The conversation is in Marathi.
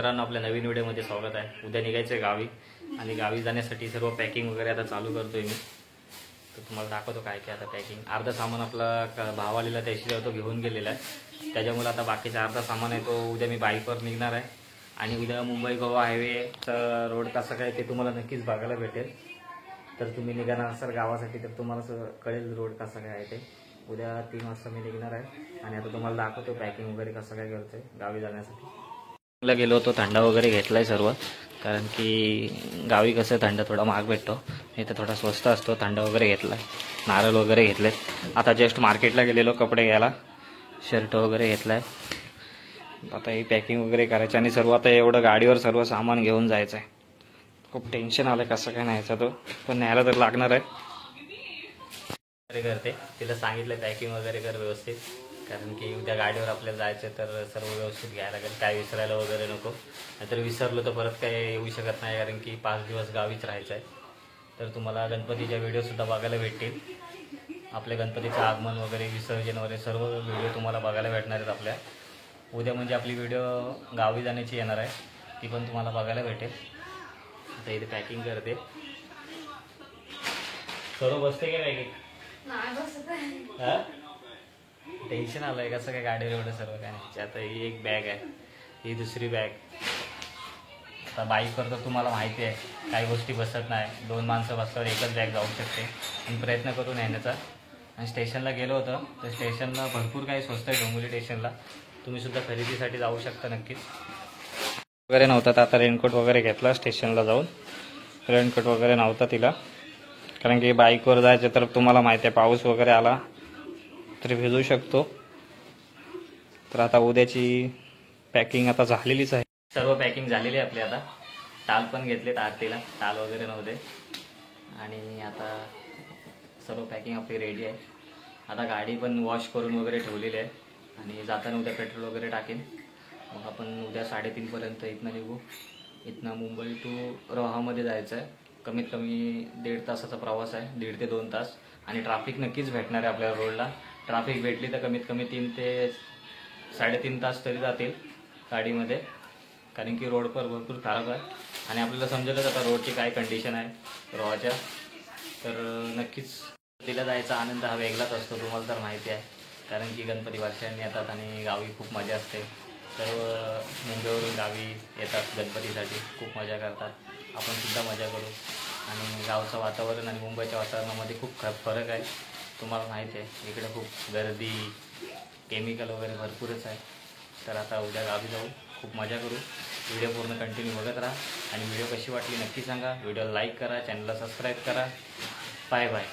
मित्रांनो, आपल्या नवीन व्हिडिओमध्ये स्वागत आहे। उद्या निघायचं आहे गावी आणि गावी जाण्यासाठी सर्व पॅकिंग वगैरे आता चालू करतोय मी। तर तुम्हाला दाखवतो काय काय आता पॅकिंग। अर्धा सामान आपला भावालीला त्याशी तो घेऊन गेलेला आहे, त्याच्यामुळे आता बाकीचा अर्धा सामान आहे तो उद्या मी बाईकवर निघणार आहे। आणि उद्या मुंबई गोवा हायवेचा रोड कसा काय ते तुम्हाला नक्कीच बघायला भेटेल। तर तुम्ही निघणार असाल गावासाठी तर तुम्हाला कळेल रोड कसा काय आहे ते। उद्या 3 वाजता मी निघणार आहे आणि आता तुम्हाला दाखवतो पॅकिंग वगैरे कसं काय करतोय गावी जाण्यासाठी। ला गेलो होतो, थंडा वगैरे घेतलाय सर्व, कारण की गावी कसं थंडा थोडा महाग भेटतो, इथं थोडा स्वस्त असतो। थंडा वगैरे घेतलाय, नारळ वगैरे घेतलेत। आता जस्ट मार्केटला गेलेलो कपडे घ्यायला, शर्ट वगैरे घेतलाय। आता ही पॅकिंग वगैरे करायची आणि सर्व आता एवढं गाडीवर सर्व सामान घेऊन जायचं आहे। खूप टेन्शन आलंय कसं काय न्यायचं तो, पण न्यायला तर लागणार आहे। करते तिला सांगितलं पॅकिंग वगैरे कर व्यवस्थित, कारण की उद्या गाडीवर आपल्याला जायचं तर सर्व व्यवस्थित घ्यायला लागेल, काय विसरायला वगैरे नको। नाहीतर विसरलो तर परत काय येऊ शकत नाही, कारण की 5 दिवस गावीच राहायचं आहे। तर तुम्हाला गणपतीच्या व्हिडिओसुद्धा बघायला भेटतील, आपल्या गणपतीचं आगमन वगैरे, विसर्जन वगैरे सर्व व्हिडिओ तुम्हाला बघायला भेटणार आहेत आपल्या। उद्या म्हणजे आपली व्हिडिओ गावी जाण्याची येणार आहे, ती पण तुम्हाला बघायला भेटेल। आता इथे पॅकिंग करते, सर्व बसते काय पॅकिंग? टेन्शन आलंय कसं काय गाडीवर एवढं सर्व काय नाही। आता ही एक बॅग आहे, ही दुसरी बॅग। आता बाईकवर तर तुम्हाला माहिती आहे काही गोष्टी बसत नाही, 2 माणसं बसल्यावर एकच बॅग जाऊ शकते। आणि प्रयत्न करून येण्याचा। आणि स्टेशनला गेलो होतं तर स्टेशनला भरपूर काही स्वस्त आहे डोंबिवली स्टेशनला, तुम्ही सुद्धा खरेदीसाठी जाऊ शकता नक्कीच। वगैरे नव्हता तर आता रेनकोट वगैरे घेतला स्टेशनला जाऊन। रेनकोट वगैरे नव्हता तिला, कारण की बाईकवर जायचं तर तुम्हाला माहिती आहे पाऊस वगैरे आला तर भिजू शकतो। तर आता उद्याची पॅकिंग आता झालेलीच आहे, सर्व पॅकिंग झालेली आहे आपली। आता टाल पण घेतलेत आरतीला, टाल वगैरे नव्हते। आणि आता सर्व पॅकिंग आपली रेडी आहे। आता गाडी पण वॉश करून वगैरे ठेवलेली आहे आणि जाताना उद्या पेट्रोल वगैरे टाकेन। मग आपण उद्या 3:30 पर्यंत इथनं निघू। इथनं मुंबई टू रोहामध्ये जायचं आहे, कमीत कमी 1.5 तासाचा प्रवास आहे, 1.5 ते 2 तास। आणि ट्रॅफिक नक्कीच भेटणार आहे आपल्याला रोडला। ट्रॅफिक भेटली तर कमीत कमी 3 ते 3.5 तास तरी जातील गाडीमध्ये, कारण की रोड पर भरपूर खराब आहे। आणि आपल्याला समजेलच आता रोडची काय कंडिशन आहे रोहाच्या। तर नक्कीच तिला जायचा आनंद हा वेगळाच असतो, तुम्हाला तर माहिती आहे, कारण की गणपती वर्षांनी येतात आणि गावी खूप मजा असते। सर्व मुंबईवरून गावी येतात गणपतीसाठी, खूप मजा करतात। आपण सुद्धा मजा करू। आणि गावचं वातावरण आणि मुंबईच्या वातावरणामध्ये खूप फरक आहे, तुम्हाला माहिती आहे। इकडे खूप गर्दी, केमिकल वगैरे भरपूरच आहे। तर आता उद्या गावी जाऊ, खूप मजा करू। व्हिडिओ पूर्ण कंटिन्यू बघत राहा आणि व्हिडिओ कशी वाटली नक्की सांगा। व्हिडिओला लाईक करा, चॅनलला सबस्क्राईब करा। Bye bye.